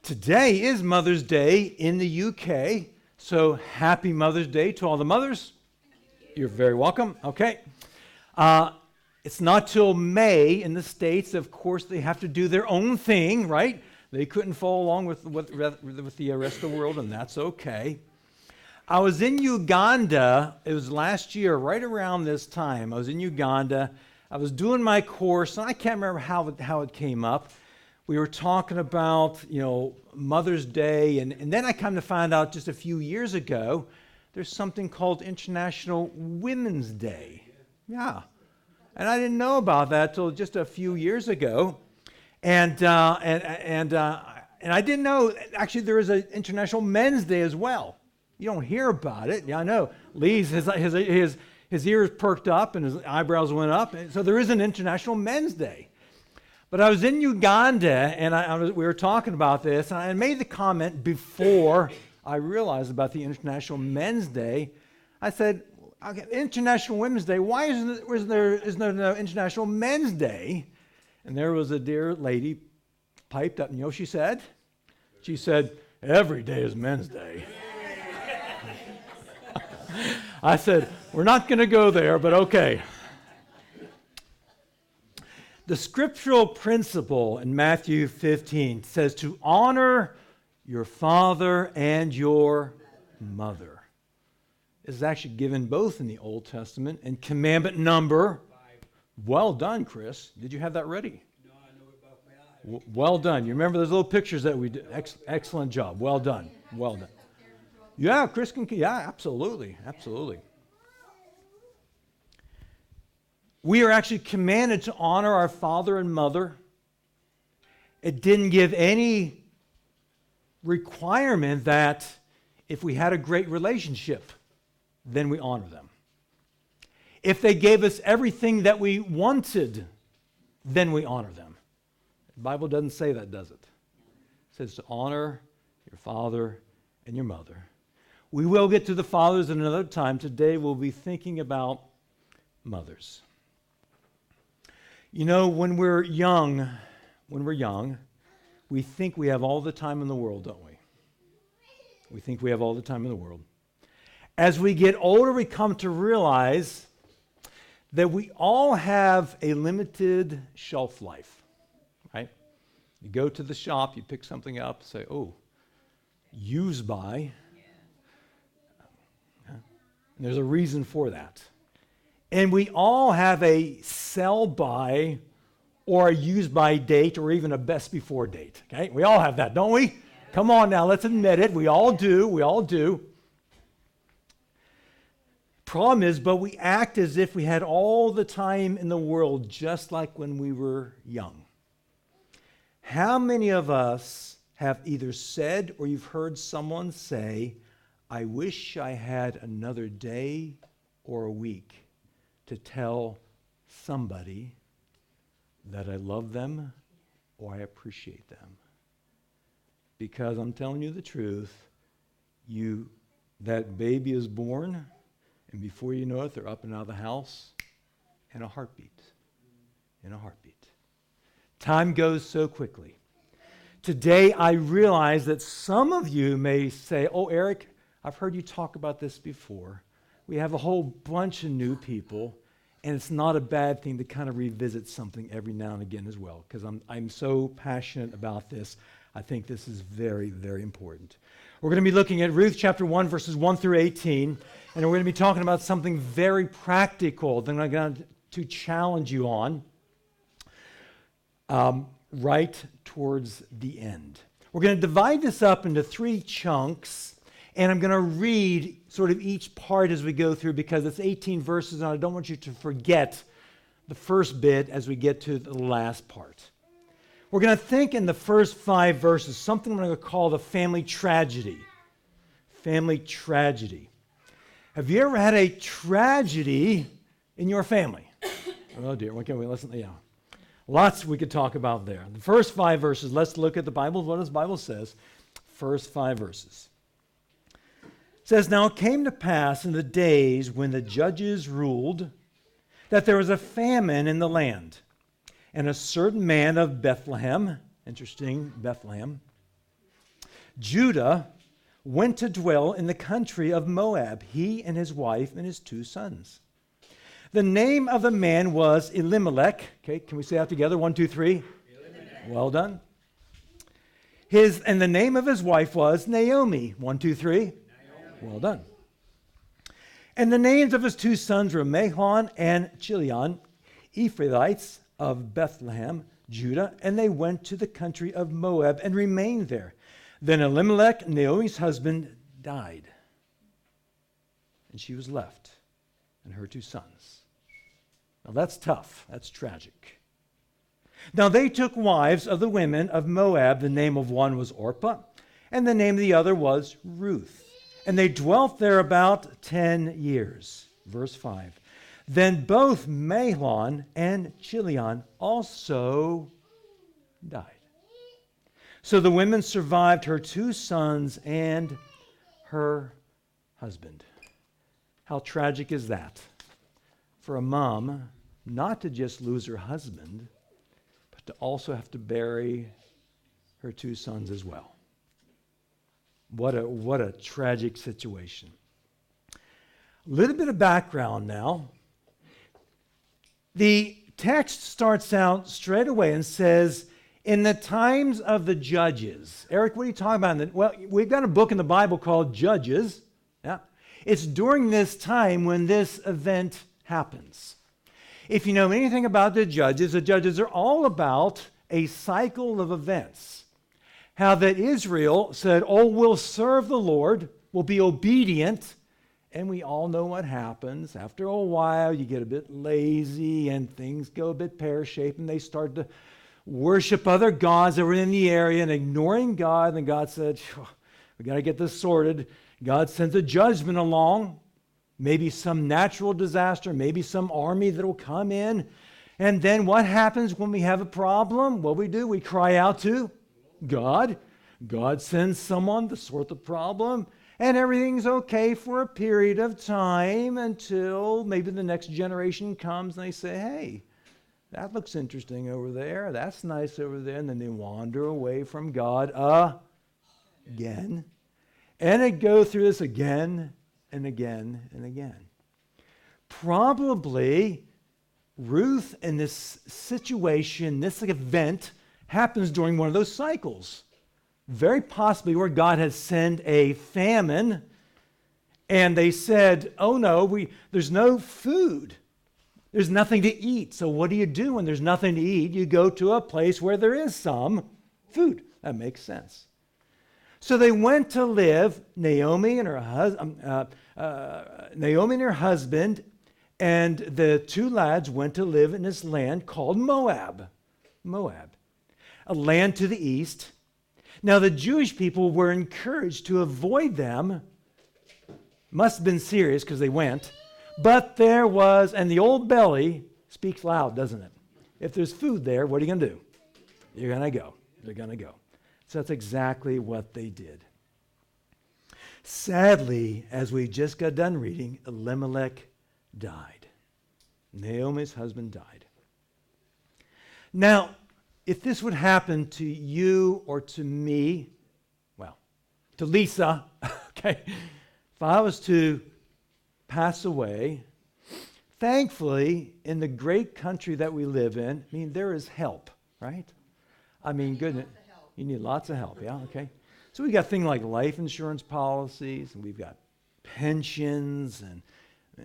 Today is Mother's Day in the UK, so happy Mother's Day to all the mothers. You're very welcome. Okay. It's not till May in the States. Of course, they have to do their own thing, right? They couldn't follow along with the rest of the world, and that's okay. I was in Uganda. It was last year, right around this time. I was in Uganda. I was doing my course, and I can't remember how it came up. We were talking about, Mother's Day, and then I come to find out just a few years ago, there's something called International Women's Day. Yeah. And I didn't know about that till just a few years ago. And I didn't know, actually, there is an International Men's Day as well. You don't hear about it. Yeah, I know. Lee's, his ears perked up and his eyebrows went up. And so there is an International Men's Day. But I was in Uganda, and we were talking about this, and I made the comment before I realized about the International Men's Day. I said, okay, International Women's Day, why isn't there no International Men's Day? And there was a dear lady piped up, and you know what she said? She said, every day is Men's Day. I said, we're not going to go there, but okay. The scriptural principle in Matthew 15 says to honor your father and your mother. It's actually given both in the Old Testament and commandment number. Well done, Chris. Did you have that ready? No, I know it about my eyes. Well done. You remember those little pictures that we did? Excellent job. Well done. Well done. Yeah, Chris can. Yeah, absolutely. Absolutely. We are actually commanded to honor our father and mother. It didn't give any requirement that if we had a great relationship, then we honor them. If they gave us everything that we wanted, then we honor them. The Bible doesn't say that, does it? It says to honor your father and your mother. We will get to the fathers at another time. Today we'll be thinking about mothers. When we're young, we think we have all the time in the world, don't we? We think we have all the time in the world. As we get older, we come to realize that we all have a limited shelf life, right? You go to the shop, you pick something up, say, oh, use by. And there's a reason for that. And we all have a sell by or a use by date or even a best before date, okay? We all have that, don't we? Yeah. Come on now, let's admit it. We all do. Problem is, but we act as if we had all the time in the world, just like when we were young. How many of us have either said or you've heard someone say, I wish I had another day or a week to tell somebody that I love them or I appreciate them? Because I'm telling you the truth, that baby is born, and before you know it, they're up and out of the house in a heartbeat. Time goes so quickly. Today, I realize that some of you may say, oh, Eric, I've heard you talk about this before. We have a whole bunch of new people, and it's not a bad thing to kind of revisit something every now and again as well, because I'm so passionate about this. I think this is very, very important. We're going to be looking at Ruth chapter 1, verses 1 through 18, and we're going to be talking about something very practical that I'm going to challenge you on right towards the end. We're going to divide this up into 3 chunks, and I'm going to read sort of each part as we go through because it's 18 verses, and I don't want you to forget the first bit as we get to the last part. We're going to think in the first 5 verses something I'm going to call the family tragedy. Family tragedy. Have you ever had a tragedy in your family? Oh dear, okay, listen, lots we could talk about there. The first 5 verses, let's look at the Bible, what the Bible says. First 5 verses. It says, now it came to pass in the days when the judges ruled that there was a famine in the land. And a certain man of Bethlehem, interesting, Bethlehem, Judah went to dwell in the country of Moab, he and his wife and his 2 sons. The name of the man was Elimelech. Okay, can we say that together? 1, 2, 3. Elimelech. Well done. And the name of his wife was Naomi. 1, 2, 3. Naomi. Well done. And the names of his 2 sons were Mahlon and Chilion, Ephrathites of Bethlehem, Judah, and they went to the country of Moab and remained there. Then Elimelech, Naomi's husband, died, and she was left, and her 2 sons. Now that's tough. That's tragic. Now they took wives of the women of Moab. The name of one was Orpah, and the name of the other was Ruth. And they dwelt there about 10 years. Verse 5. Then both Mahlon and Chilion also died. So the women survived her 2 sons and her husband. How tragic is that? For a mom not to just lose her husband, but to also have to bury her 2 sons as well. What a tragic situation. A little bit of background now. The text starts out straight away and says, in the times of the judges. Eric, what are you talking about? Well, we've got a book in the Bible called Judges. Yeah. It's during this time when this event happens. If you know anything about the Judges are all about a cycle of events. How that Israel said, oh, we'll serve the Lord, we'll be obedient, and we all know what happens. After a while, you get a bit lazy and things go a bit pear-shaped, and they start to worship other gods that were in the area and ignoring God. And God said, we got to get this sorted. God sends a judgment along, maybe some natural disaster, maybe some army that will come in. And then what happens when we have a problem? What do? We cry out to God. God sends someone to sort the problem, and everything's okay for a period of time until maybe the next generation comes and they say, hey, that looks interesting over there. That's nice over there. And then they wander away from God again. And they go through this again and again and again. Probably Ruth in this situation, this event, happens during one of those cycles. Very possibly where God has sent a famine and they said, oh no, there's no food. There's nothing to eat. So what do you do when there's nothing to eat? You go to a place where there is some food. That makes sense. So they went to live, Naomi and her husband, and the 2 lads went to live in this land called Moab, a land to the east. Now the Jewish people were encouraged to avoid them. Must have been serious because they went. But there was, and the old belly speaks loud, doesn't it? If there's food there, what are you going to do? You're going to go. They're going to go. So that's exactly what they did. Sadly, as we just got done reading, Elimelech died. Naomi's husband died. Now, if this would happen to you or to me, well, to Lisa, okay, if I was to pass away, thankfully, in the great country that we live in, I mean, there is help, right? I mean, goodness, you need lots of help, yeah, okay. So we got things like life insurance policies, and we've got pensions and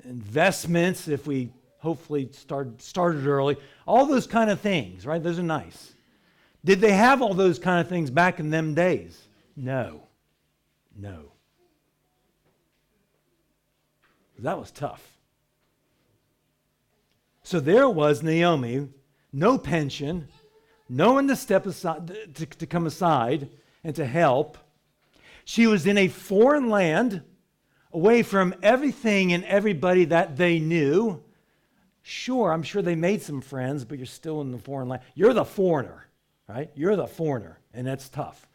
investments if we hopefully started early. All those kind of things, right? Those are nice. Did they have all those kind of things back in them days? No. That was tough. So there was Naomi, no pension, no one to step aside, to come aside and to help. She was in a foreign land, away from everything and everybody that they knew. Sure, I'm sure they made some friends, but you're still in the foreign land. You're the foreigner, right? You're the foreigner, and that's tough.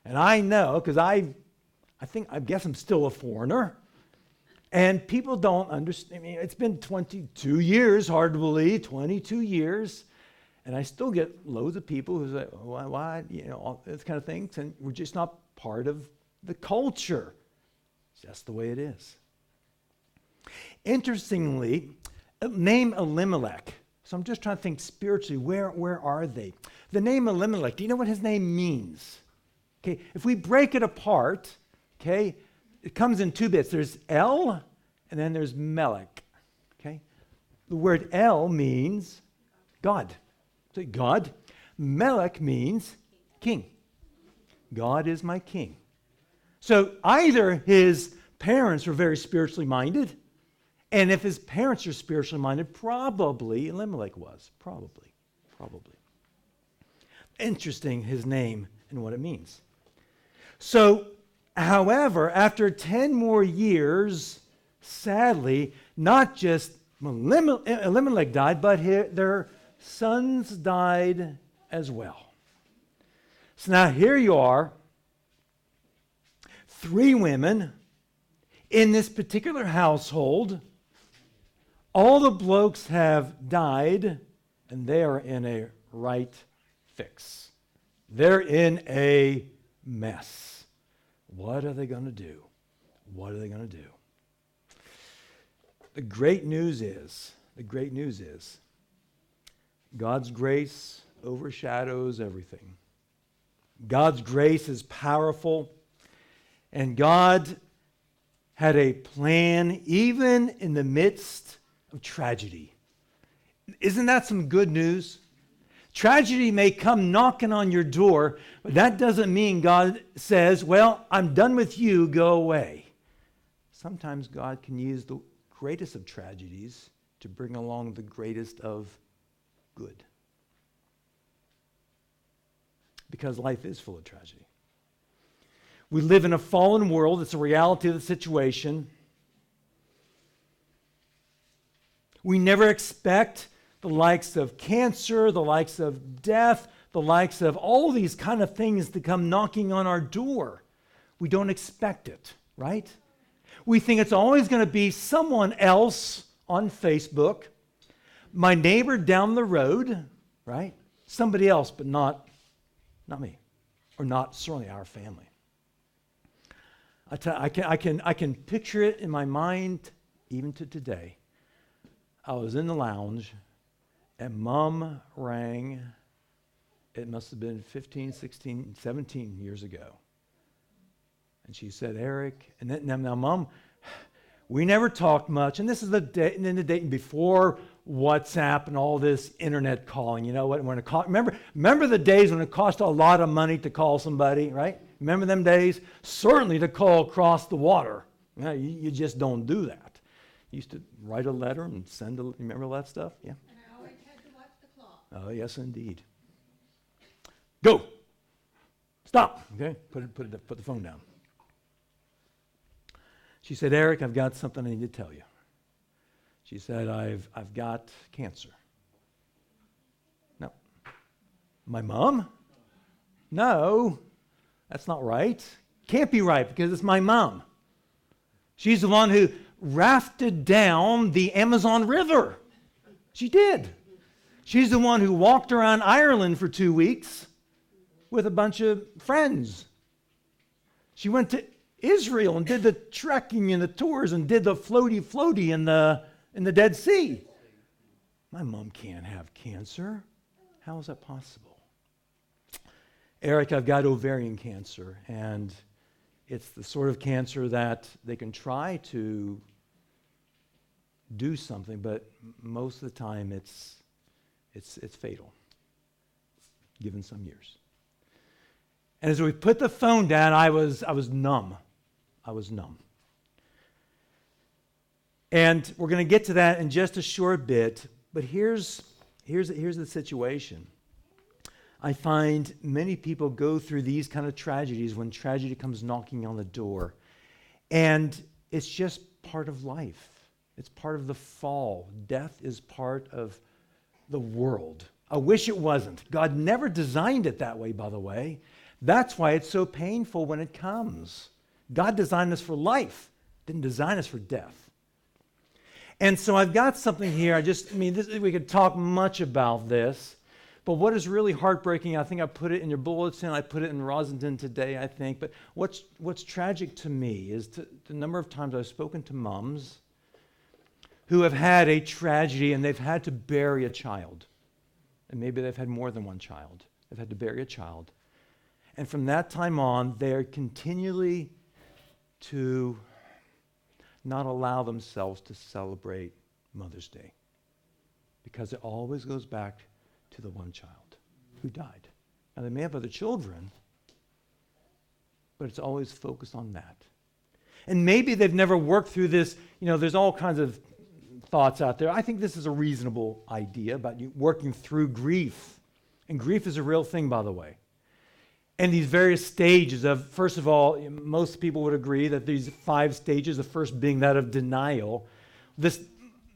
And I know, because I guess I'm still a foreigner. And people don't understand. I mean, it's been 22 years, hard to believe, 22 years. And I still get loads of people who say, why, you know, all this kind of things. And we're just not part of the culture. It's just the way it is. Interestingly, name Elimelech. So I'm just trying to think spiritually, where are they? The name Elimelech, do you know what his name means? Okay, if we break it apart, okay, it comes in two bits. There's El, and then there's Melech. Okay, the word El means God. So God. Melech means king. God is my king. So either his parents were very spiritually minded, and if his parents are spiritually minded, probably Elimelech was. Probably. Interesting, his name and what it means. So, however, after 10 more years, sadly, not just Elimelech died, but their sons died as well. So now here you are, 3 women in this particular household. All the blokes have died, and they are in a right fix. They're in a mess. What are they going to do? What are they going to do? The great news is, God's grace overshadows everything. God's grace is powerful, and God had a plan even in the midst of tragedy. Isn't that some good news? Tragedy may come knocking on your door, but that doesn't mean God says, well, I'm done with you, go away. Sometimes God can use the greatest of tragedies to bring along the greatest of good. Because life is full of tragedy. We live in a fallen world. It's a reality of the situation. We never expect the likes of cancer, the likes of death, the likes of all these kind of things to come knocking on our door. We don't expect it, right? We think it's always going to be someone else on Facebook, my neighbor down the road, right? Somebody else, but not me, or not certainly our family. I can picture it in my mind even to today. I was in the lounge, and Mom rang. It must have been 15, 16, 17 years ago. And she said, Eric, and then, now Mom, we never talked much, and this is the day before WhatsApp and all this internet calling. You know what? When it remember the days when it cost a lot of money to call somebody, right? Remember them days? Certainly to call across the water. You just don't do that. You used to write a letter and send a. Remember all that stuff? Yeah. And I always had to watch the clock. Oh yes, indeed. Go. Stop. Okay. Put the phone down. She said, Eric, I've got something I need to tell you. She said, I've got cancer. No. My mom? No, that's not right. Can't be right because it's my mom. She's the one who rafted down the Amazon River. She did. She's the one who walked around Ireland for 2 weeks with a bunch of friends. She went to Israel and did the trekking and the tours and did the floaty in the Dead Sea. My mom can't have cancer. How is that possible? Eric, I've got ovarian cancer, and it's the sort of cancer that they can try to do something, but most of the time it's fatal, given some years. And as we put the phone down, I was numb. And we're going to get to that in just a short bit, but here's the situation. I find many people go through these kind of tragedies when tragedy comes knocking on the door. And it's just part of life. It's part of the fall. Death is part of the world. I wish it wasn't. God never designed it that way, by the way. That's why it's so painful when it comes. God designed us for life, didn't design us for death. And so I've got something here. We could talk much about this, But what is really heartbreaking, I think I put it in your bulletin, I put it in Rosendin today, I think, but what's tragic to me is the number of times I've spoken to moms who have had a tragedy and they've had to bury a child. And maybe they've had more than one child. They've had to bury a child. And from that time on, they're continually to not allow themselves to celebrate Mother's Day, because it always goes back to the one child who died. Now, they may have other children, but it's always focused on that. And maybe they've never worked through this. There's all kinds of thoughts out there. I think this is a reasonable idea about you working through grief. And grief is a real thing, by the way. And these various stages of, first of all, most people would agree that these 5 stages, the first being that of denial. This,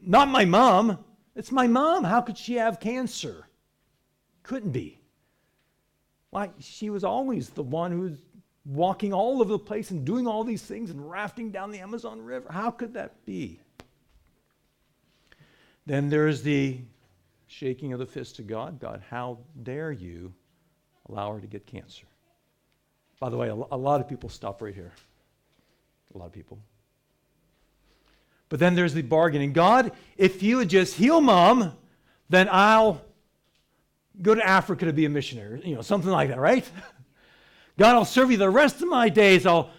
not my mom. It's my mom. How could she have cancer? Couldn't be. Like, she was always the one who was walking all over the place and doing all these things and rafting down the Amazon River. How could that be? Then there's the shaking of the fist to God. God, how dare you allow her to get cancer? By the way, a lot of people stop right here. A lot of people. But then there's the bargaining. God, if you would just heal Mom, then I'll go to Africa to be a missionary. Something like that, right? God, I'll serve you the rest of my days. I'll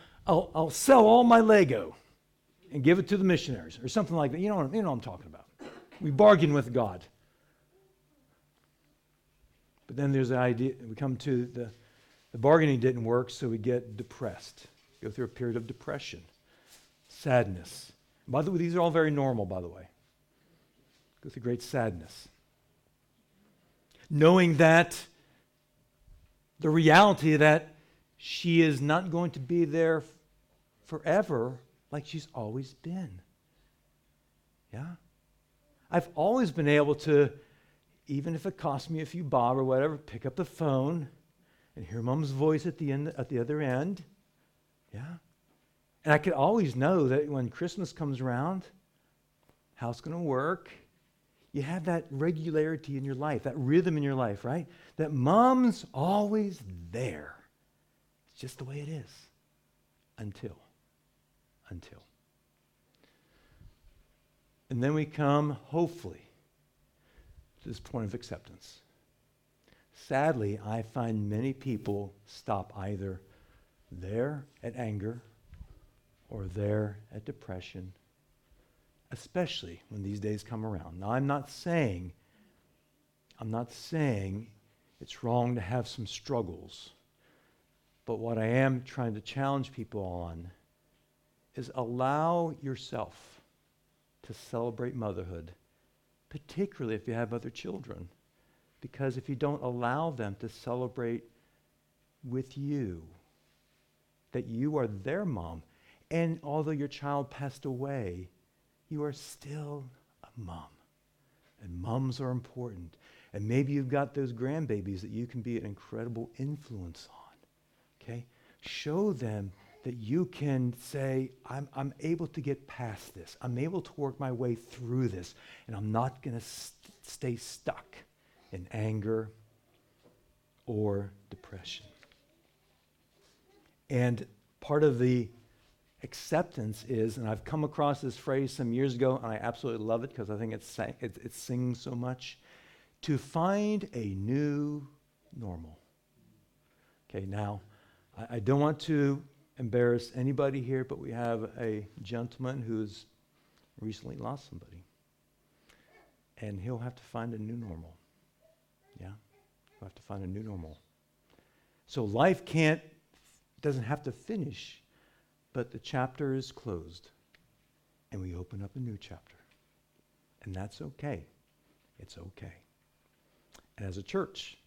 sell all my Lego and give it to the missionaries, or something like that. You know what I'm talking about. We bargain with God. But then there's the idea, we come to the bargaining didn't work, so we get depressed. Go through a period of depression, sadness. By the way, these are all very normal, by the way. Go through great sadness. Knowing that the reality that she is not going to be there forever like she's always been. Yeah? I've always been able to, even if it cost me a few bob or whatever, pick up the phone and hear Mom's voice at the other end. Yeah? And I could always know that when Christmas comes around, how it's going to work. You have that regularity in your life, that rhythm in your life, right? That Mom's always there. It's just the way it is. Until. And then we come, hopefully, to this point of acceptance. Sadly, I find many people stop either there at anger or there at depression, especially when these days come around. Now, I'm not saying it's wrong to have some struggles, but what I am trying to challenge people on is allow yourself to celebrate motherhood, particularly if you have other children. Because if you don't allow them to celebrate with you, that you are their mom, and although your child passed away, you are still a mom. And moms are important. And maybe you've got those grandbabies that you can be an incredible influence on. Okay? Show them that you can say, I'm able to get past this. I'm able to work my way through this. And I'm not going to stay stuck in anger or depression. And part of the acceptance is, and I've come across this phrase some years ago, and I absolutely love it because I think it sings so much, to find a new normal. Okay, now, I don't want to embarrass anybody here, but we have a gentleman who's recently lost somebody. And he'll have to find a new normal. Yeah? He'll have to find a new normal. So life doesn't have to finish, but the chapter is closed. And we open up a new chapter. And that's okay. It's okay. And as a church,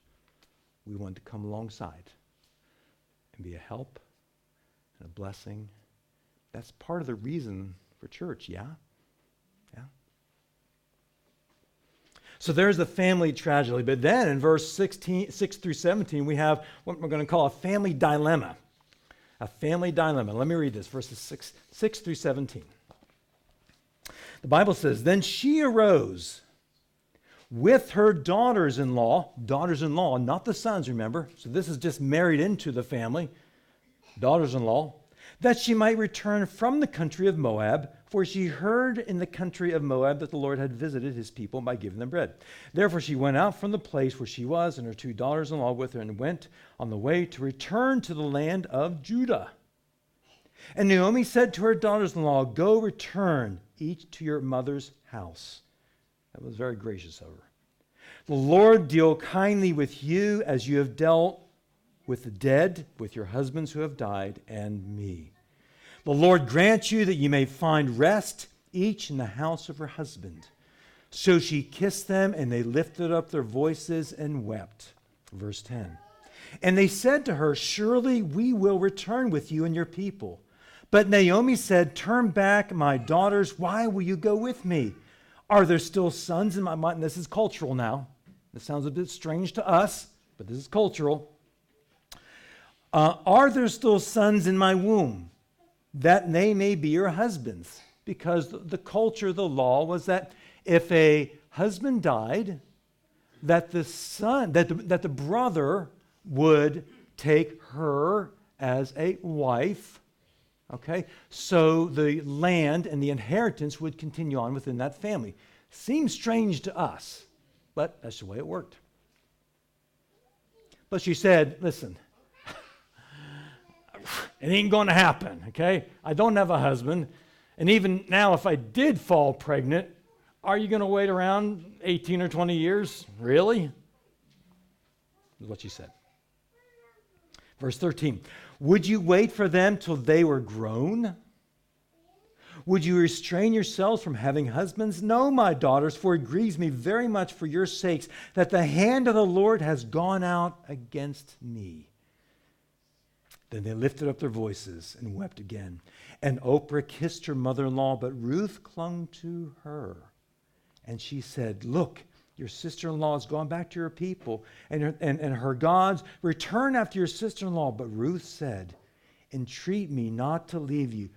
we want to come alongside and be a help and a blessing. That's part of the reason for church, yeah? Yeah. So there's the family tragedy. But then in verse 6 through 17, we have what we're going to call a family dilemma. A family dilemma. Let me read this, verses 6 through 17. The Bible says, "Then she arose, with her daughters-in-law, not the sons, remember? So this is just married into the family, daughters-in-law, that she might return from the country of Moab, for she heard in the country of Moab that the Lord had visited his people by giving them bread. Therefore she went out from the place where she was, and her 2 daughters-in-law with her, and went on the way to return to the land of Judah. And Naomi said to her daughters-in-law, "Go return, each to your mother's house." That was very gracious of her. "The Lord deal kindly with you as you have dealt with the dead, with your husbands who have died, and me. The Lord grant you that you may find rest, each in the house of her husband." So she kissed them, and they lifted up their voices and wept. Verse 10. And they said to her, "Surely we will return with you and your people." But Naomi said, "Turn back, my daughters. Why will you go with me? Are there still sons in my mind?" This is cultural now. This sounds a bit strange to us, but this is cultural. "Are there still sons in my womb, that they may be your husbands?" Because the culture, the law was that if a husband died, that the son, that the brother would take her as a wife. Okay, so the land and the inheritance would continue on within that family. Seems strange to us, but that's the way it worked. But she said, "Listen, it ain't going to happen, okay? I don't have a husband, and even now if I did fall pregnant, are you going to wait around 18 or 20 years? Really?" Is what she said. Verse 13, "Would you wait for them till they were grown? Would you restrain yourselves from having husbands? No, my daughters, for it grieves me very much for your sakes that the hand of the Lord has gone out against me." Then they lifted up their voices and wept again. And Oprah kissed her mother-in-law, but Ruth clung to her. And she said, "Look, your sister-in-law has gone back to her people and her gods. Return after your sister-in-law." But Ruth said, "Entreat me not to leave you.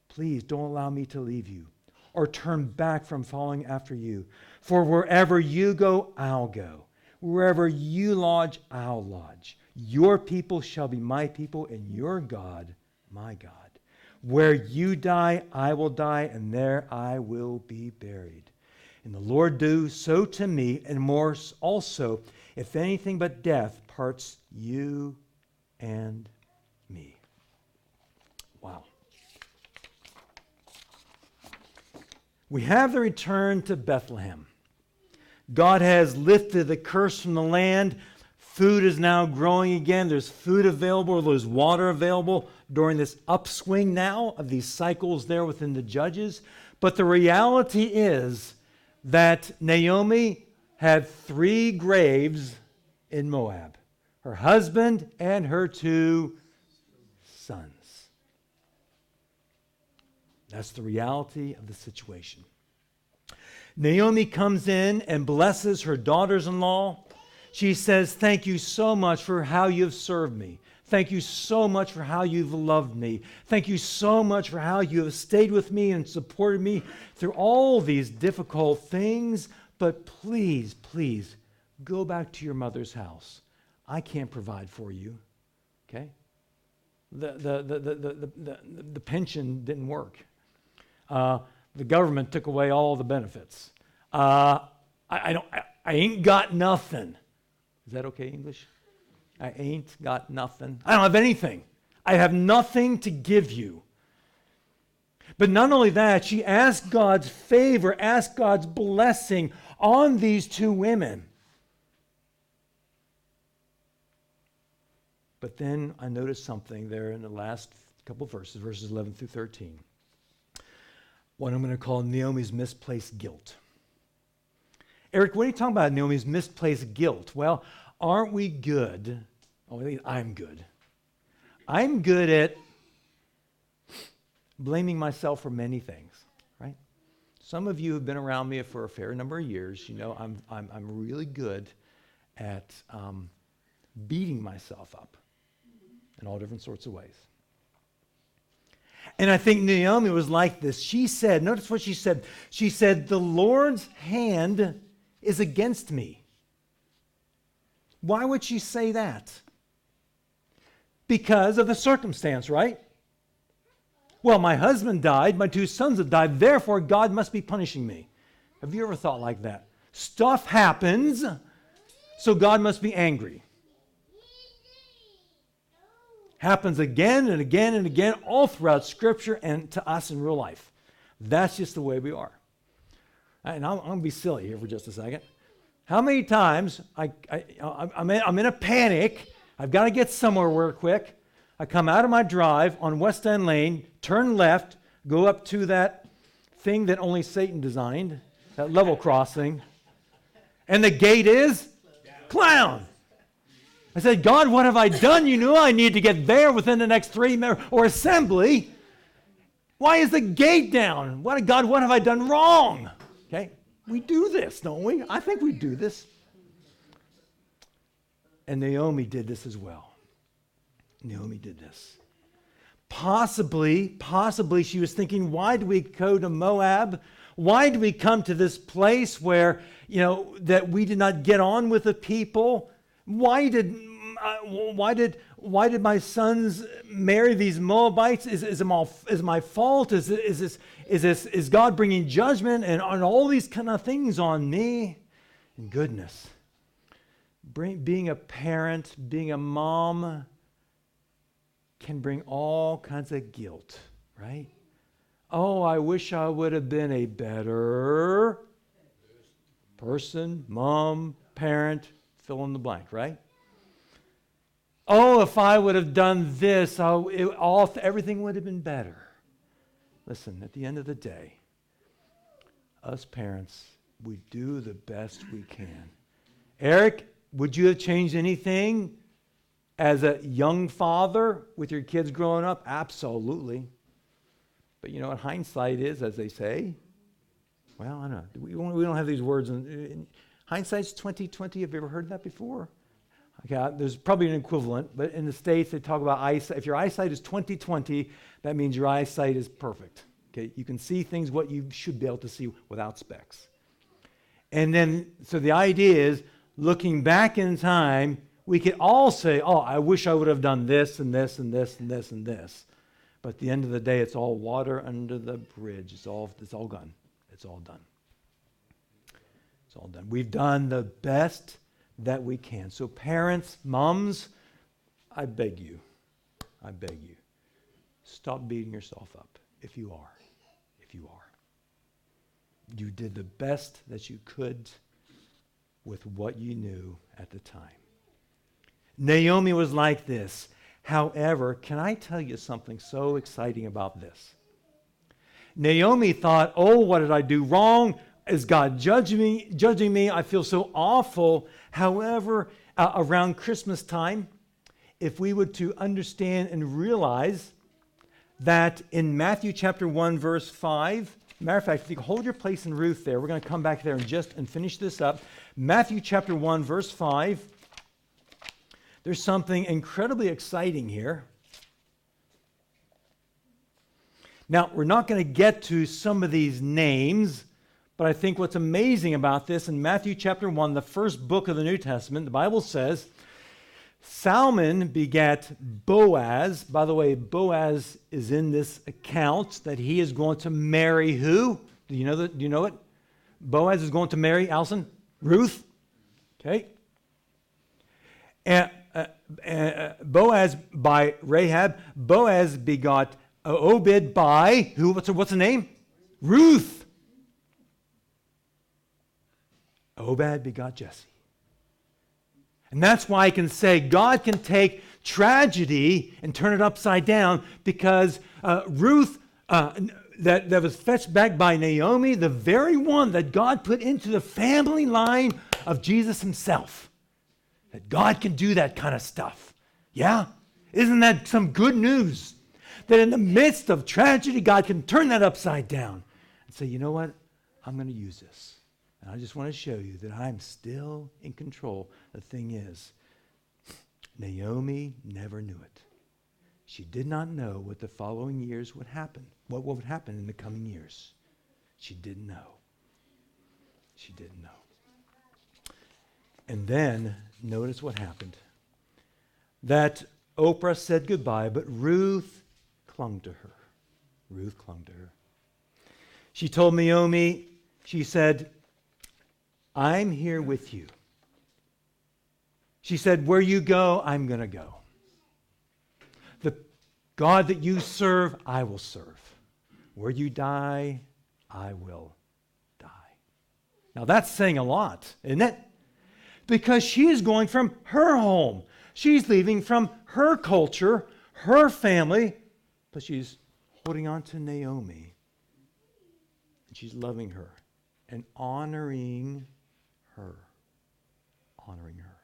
Please don't allow me to leave you or turn back from following after you. For wherever you go, I'll go. Wherever you lodge, I'll lodge. Your people shall be my people, and your God, my God. Where you die, I will die, and there I will be buried. And the Lord do so to me, and more also, if anything but death parts you and me." Wow. We have the return to Bethlehem. God has lifted the curse from the land. Food is now growing again. There's food available. There's water available during this upswing now of these cycles there within the Judges. But the reality is that Naomi had 3 graves in Moab: her husband and her 2 sons. That's the reality of the situation. Naomi comes in and blesses her daughters-in-law. She says, "Thank you so much for how you've served me. Thank you so much for how you've loved me. Thank you so much for how you have stayed with me and supported me through all these difficult things. But please, please, go back to your mother's house. I can't provide for you." Okay? The pension didn't work. The government took away all the benefits. I ain't got nothing. Is that okay, English? I ain't got nothing. I don't have anything. I have nothing to give you. But not only that, she asked God's favor, asked God's blessing on these 2 women. But then I noticed something there in the last couple of verses 11 through 13. What I'm going to call Naomi's misplaced guilt. Eric, what are you talking about, Naomi's misplaced guilt? Well, aren't we good? Oh, I'm good. I'm good at blaming myself for many things, right? Some of you have been around me for a fair number of years. You know, I'm really good at beating myself up in all different sorts of ways. And I think Naomi was like this. She said, notice what she said. She said, "The Lord's hand is against me. Why would she say that? Because of the circumstance, right? Well, my husband died, my 2 sons have died, therefore God must be punishing me. Have you ever thought like that? Stuff happens, so God must be angry. Happens again and again and again, all throughout Scripture and to us in real life. That's just the way we are. And I'm going to be silly here for just a second. How many times I'm in a panic, I've got to get somewhere real quick. I come out of my drive on West End Lane, turn left, go up to that thing that only Satan designed, that level crossing, and the gate is clown. I said, God, what have I done? You knew I need to get there within the next 3 minutes or assembly. Why is the gate down? God, what have I done wrong? Okay, we do this, don't we? I think we do this. And Naomi did this as well. Naomi did this. Possibly she was thinking, why do we go to Moab? Why do we come to this place where, that we did not get on with the people? Why did my sons marry these Moabites? Is my fault? Is God bringing judgment and on all these kind of things on me? And goodness, being a parent, being a mom, can bring all kinds of guilt, right? Oh, I wish I would have been a better person, mom, parent, fill in the blank, right? Oh, if I would have done this, everything would have been better. Listen, at the end of the day, us parents, we do the best we can. Eric, would you have changed anything as a young father with your kids growing up? Absolutely. But you know what hindsight is, as they say? Well, I don't know. We don't have these words. Hindsight's 20/20. Have you ever heard that before? Okay, there's probably an equivalent, but in the States they talk about eyesight. If your eyesight is 20/20, that means your eyesight is perfect. Okay, you can see things what you should be able to see without specs. And then, so the idea is, looking back in time, we could all say, oh, I wish I would have done this and this and this and this and this. But at the end of the day, it's all water under the bridge. It's all gone. It's all done. It's all done. We've done the best that we can. So parents, moms, I beg you, stop beating yourself up if you are. You did the best that you could with what you knew at the time. Naomi was like this. However, can I tell you something so exciting about this? Naomi thought, oh, what did I do wrong? Is God judging me? I feel so awful. However, around Christmas time, if we were to understand and realize that in Matthew chapter 1, verse 5, matter of fact, if you hold your place in Ruth there, we're going to come back there and finish this up. Matthew chapter 1, verse 5, there's something incredibly exciting here. Now, we're not going to get to some of these names, but I think what's amazing about this, in Matthew chapter 1, the first book of the New Testament, the Bible says, Salmon begat Boaz. By the way, Boaz is in this account that he is going to marry who? Do you know it? Boaz is going to marry, Allison? Ruth? Okay. And Boaz by Rahab. Boaz begot Obed by who? What's the name? Ruth. Obed begot Jesse. And that's why I can say God can take tragedy and turn it upside down, because Ruth, that was fetched back by Naomi, the very one that God put into the family line of Jesus himself. That God can do that kind of stuff. Yeah? Isn't that some good news? That in the midst of tragedy, God can turn that upside down and say, you know what? I'm going to use this. And I just want to show you that I'm still in control. The thing is, Naomi never knew it. She did not know what the following years would happen, what would happen in the coming years. She didn't know. She didn't know. And then notice what happened. That Oprah said goodbye, but Ruth clung to her. Ruth clung to her. She told Naomi, she said, I'm here with you. She said, where you go, I'm going to go. The God that you serve, I will serve. Where you die, I will die. Now that's saying a lot, isn't it? Because she is going from her home. She's leaving from her culture, her family, but she's holding on to Naomi. And she's loving her and honoring her. Honoring her.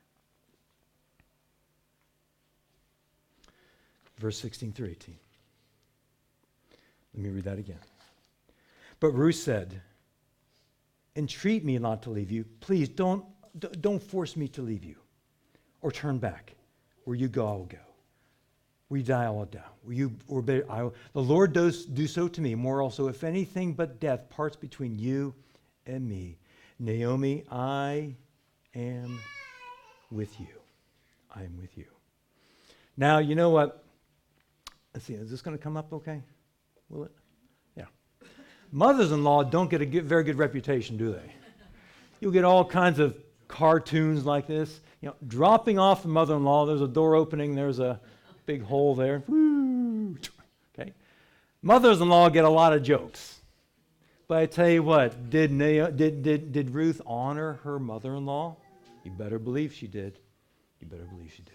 Verse 16 through 18. Let me read that again. But Ruth said, entreat me not to leave you. Please don't force me to leave you or turn back. Where you go, I will go. Where you die, I will die. The Lord does do so to me. More also, if anything but death parts between you and me. Naomi, I am with you. I am with you. Now, you know what? Let's see, is this going to come up okay? Will it? Yeah. Mothers-in-law don't get a very good reputation, do they? You'll get all kinds of cartoons like this. You know, dropping off the mother-in-law, there's a door opening, there's a big hole there. Woo! Okay. Mothers-in-law get a lot of jokes. But I tell you what, did Ruth honor her mother-in-law? You better believe she did. You better believe she did.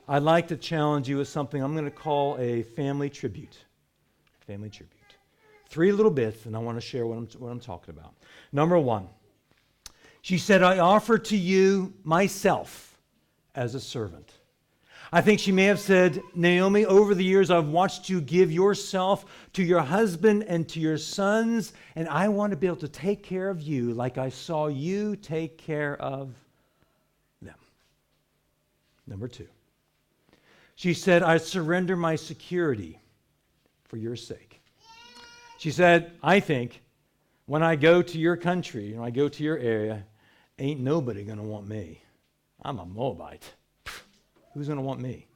I'd like to challenge you with something I'm going to call a family tribute. Family tribute. 3 little bits, and I want to share what I'm talking about. Number 1, she said, I offer to you myself as a servant. I think she may have said, Naomi, over the years I've watched you give yourself to your husband and to your sons, and I want to be able to take care of you like I saw you take care of them. Number 2, she said, I surrender my security for your sake. She said, I think when I go to your country, when I go to your area, ain't nobody going to want me. I'm a Moabite. Who's going to want me?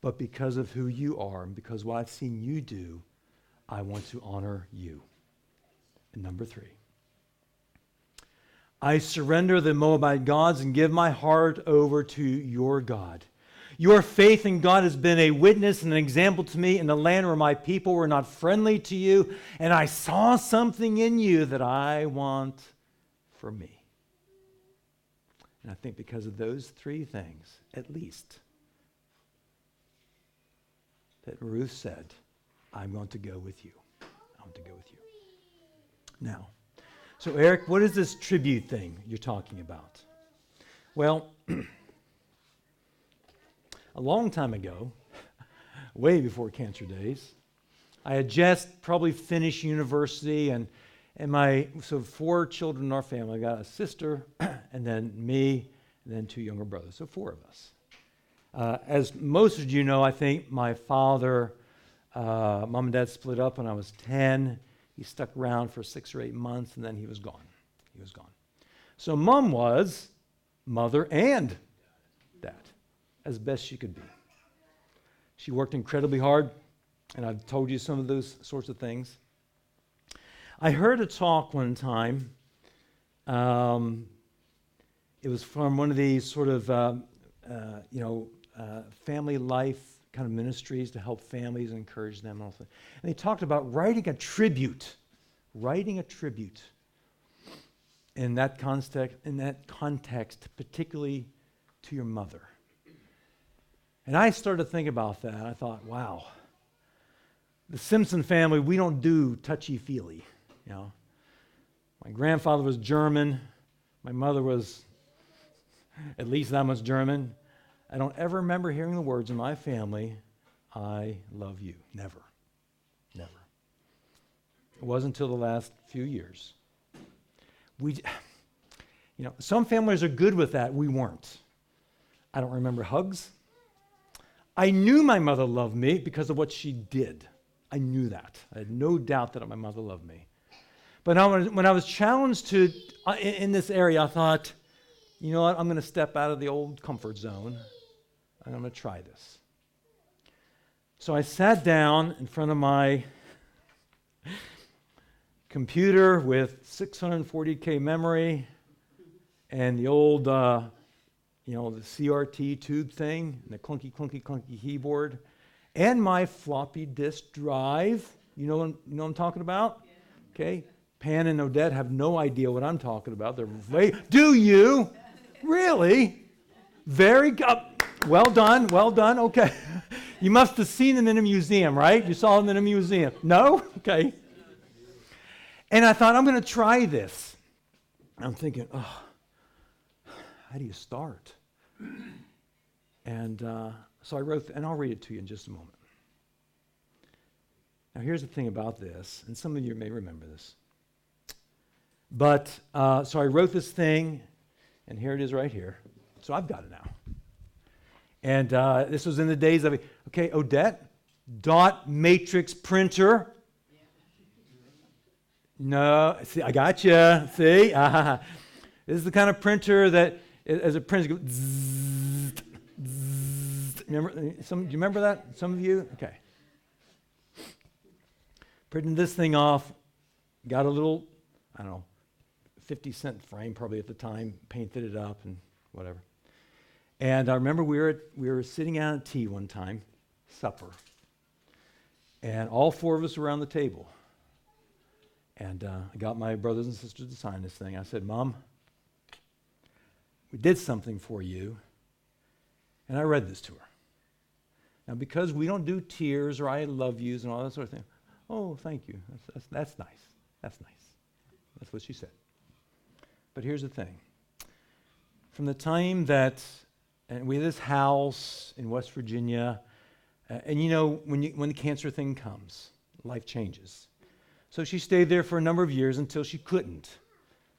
But because of who you are and because what I've seen you do, I want to honor you. And number 3, I surrender the Moabite gods and give my heart over to your God. Your faith in God has been a witness and an example to me in the land where my people were not friendly to you, and I saw something in you that I want for me. And I think because of those 3 things, at least, that Ruth said, I'm going to go with you. I want to go with you. Now, so Eric, what is this tribute thing you're talking about? Well, a long time ago, way before Cancer Days, I had just probably finished university, and 4 children in our family. I got a sister, and then me, and then 2 younger brothers, so 4 of us. As most of you know, I think my father, mom and dad split up when I was 10. He stuck around for 6 or 8 months, and then he was gone. He was gone. So mom was mother and dad, as best she could be. She worked incredibly hard, and I've told you some of those sorts of things. I heard a talk one time. It was from one of these sort of, family life kind of ministries to help families and encourage them. And they talked about writing a tribute in that context, particularly to your mother. And I started to think about that. I thought, wow, the Simpson family, we don't do touchy-feely, you know. My grandfather was German. My mother was at least that much German. I don't ever remember hearing the words in my family, I love you. Never. Never. It wasn't until the last few years. Some families are good with that. We weren't. I don't remember hugs. I knew my mother loved me because of what she did. I knew that. I had no doubt that my mother loved me. But now when I was challenged to in this area, I thought, you know what? I'm going to step out of the old comfort zone. And I'm going to try this. So I sat down in front of my computer with 640K memory and the old, the CRT tube thing, and the clunky keyboard, and my floppy disk drive. You know what I'm talking about? Yeah. Okay. Pan and Odette have no idea what I'm talking about. Do you? Really? Very good. Well done. Okay. You must have seen them in a museum, right? You saw them in a museum. No? Okay. And I thought, I'm going to try this. I'm thinking, how do you start? And so I wrote, and I'll read it to you in just a moment. Now, here's the thing about this, and some of you may remember this. But, so I wrote this thing, and here it is right here. So I've got it now. And this was in the days of, Odette, dot matrix printer. No, see, I got you. See? This is the kind of printer that, as a printer, goes zzz, zzz. Do you remember that? Some of you? Okay. Printed this thing off, got a little, 50-cent frame probably at the time, painted it up and whatever. And I remember we were sitting out at tea one time, supper, and all four of us were around the table. And I got my brothers and sisters to sign this thing. I said, Mom, we did something for you. And I read this to her. Now, because we don't do tears or I love yous and all that sort of thing, oh, thank you. That's nice. That's nice. That's what she said. But here's the thing. From the time that, and we had this house in West Virginia, and when the cancer thing comes, life changes. So she stayed there for a number of years until she couldn't.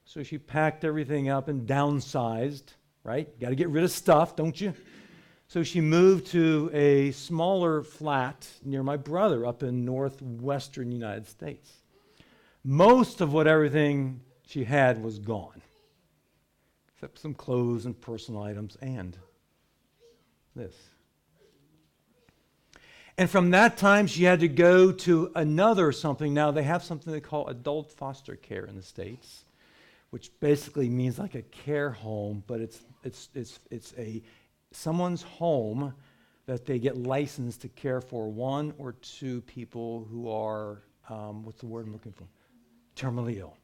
So she packed everything up and downsized, right? Got to get rid of stuff, don't you? So she moved to a smaller flat near my brother up in northwestern United States. Most of everything she had was gone, except some clothes and personal items and this. And from that time, she had to go to another something. Now, they have something they call adult foster care in the States, which basically means like a care home, but it's someone's home that they get licensed to care for one or two people who are, what's the word I'm looking for? Terminally ill.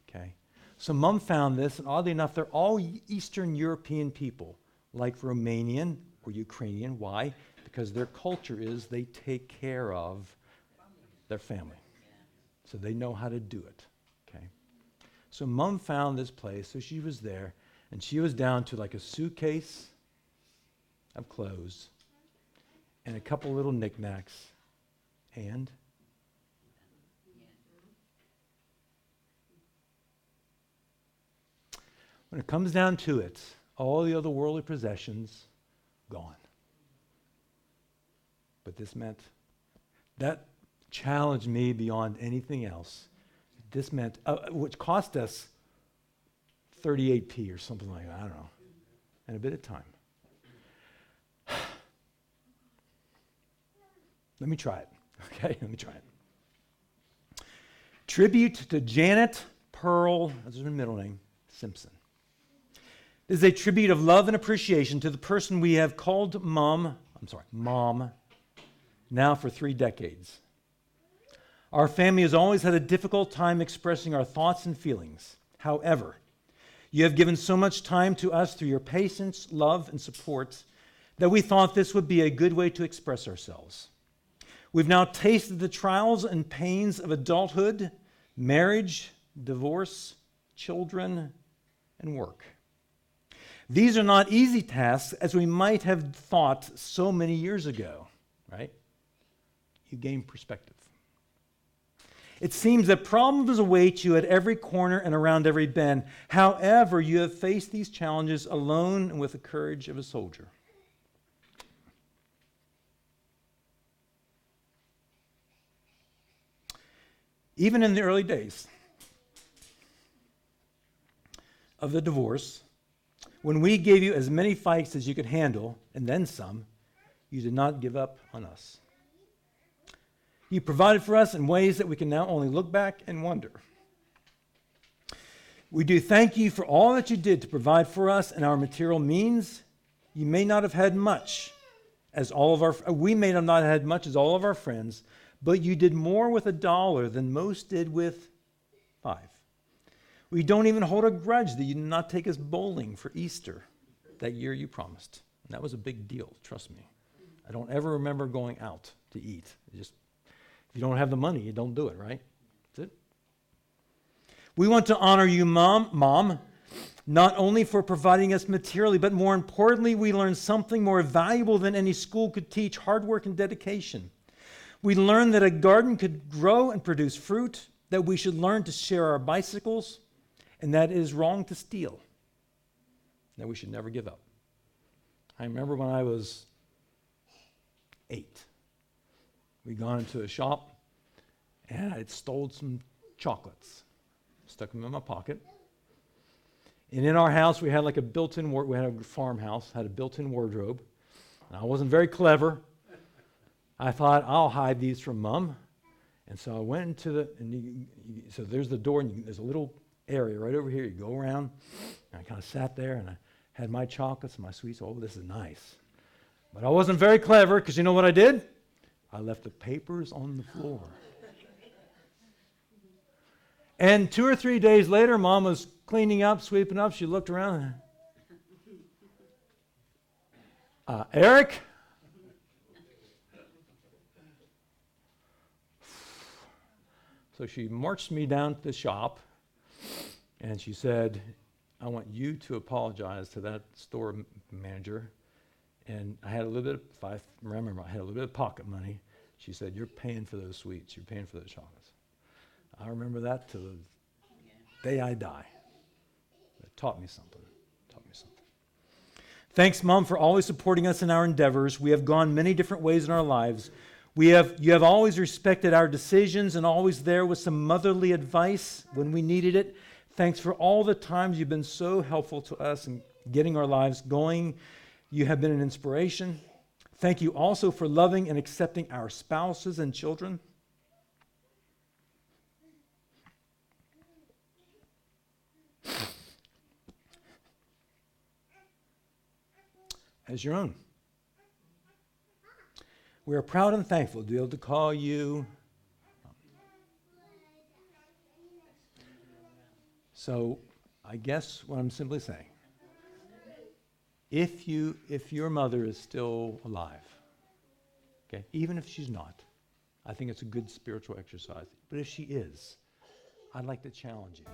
Okay. So Mom found this, and oddly enough, they're all Eastern European people, like Romanian or Ukrainian. Why? Because their culture is they take care of their family. So they know how to do it. Okay. So Mom found this place, so she was there, and she was down to like a suitcase of clothes and a couple little knickknacks. And when it comes down to it, all the other worldly possessions, gone. But this meant, that challenged me beyond anything else. This meant, which cost us 38p or something like that, I don't know, and a bit of time. Let me try it, okay? Let me try it. Tribute to Janet Pearl, that's her middle name, Simpson. This is a tribute of love and appreciation to the person we have called Mom, now for 3 decades. Our family has always had a difficult time expressing our thoughts and feelings. However, you have given so much time to us through your patience, love, and support that we thought this would be a good way to express ourselves. We've now tasted the trials and pains of adulthood, marriage, divorce, children, and work. These are not easy tasks as we might have thought so many years ago, right? You gain perspective. It seems that problems await you at every corner and around every bend. However, you have faced these challenges alone and with the courage of a soldier. Even in the early days, of the divorce, when we gave you as many fights as you could handle, and then some, you did not give up on us. You provided for us in ways that we can now only look back and wonder. We do thank you for all that you did to provide for us and our material means. You may not have had much, we may have not had much as all of our friends, but you did more with $1 than most did with 5. We don't even hold a grudge that you did not take us bowling for Easter that year you promised. And that was a big deal, trust me. I don't ever remember going out to eat. If you don't have the money, you don't do it, right? That's it. We want to honor you, Mom, not only for providing us materially, but more importantly, we learned something more valuable than any school could teach: hard work and dedication. We learned that a garden could grow and produce fruit, that we should learn to share our bicycles, and that it is wrong to steal, that we should never give up. I remember when I was 8, we'd gone into a shop, and I had stole some chocolates, stuck them in my pocket. And in our house, we had like a built-in, we had a farmhouse, had a built-in wardrobe. And I wasn't very clever. I thought, I'll hide these from Mom. And so I went into so there's the door, and there's a little area right over here. You go around, and I kind of sat there, and I had my chocolates and my sweets. Oh, this is nice. But I wasn't very clever, because you know what I did? I left the papers on the floor. And 2 or 3 days later, Mom was cleaning up, sweeping up. She looked around. Eric? So she marched me down to the shop, and she said, I want you to apologize to that store manager. And I had a little bit, if I remember, I had a little bit of pocket money. She said, you're paying for those sweets. You're paying for those chocolates. I remember that till the day I die. It taught me something. Thanks, Mom, for always supporting us in our endeavors. We have gone many different ways in our lives. You have always respected our decisions and always there with some motherly advice when we needed it. Thanks for all the times you've been so helpful to us in getting our lives going. You have been an inspiration. Thank you also for loving and accepting our spouses and children. As your own. We are proud and thankful to be able to call you. So I guess what I'm simply saying, if your mother is still alive, okay, even if she's not, I think it's a good spiritual exercise. But if she is, I'd like to challenge you.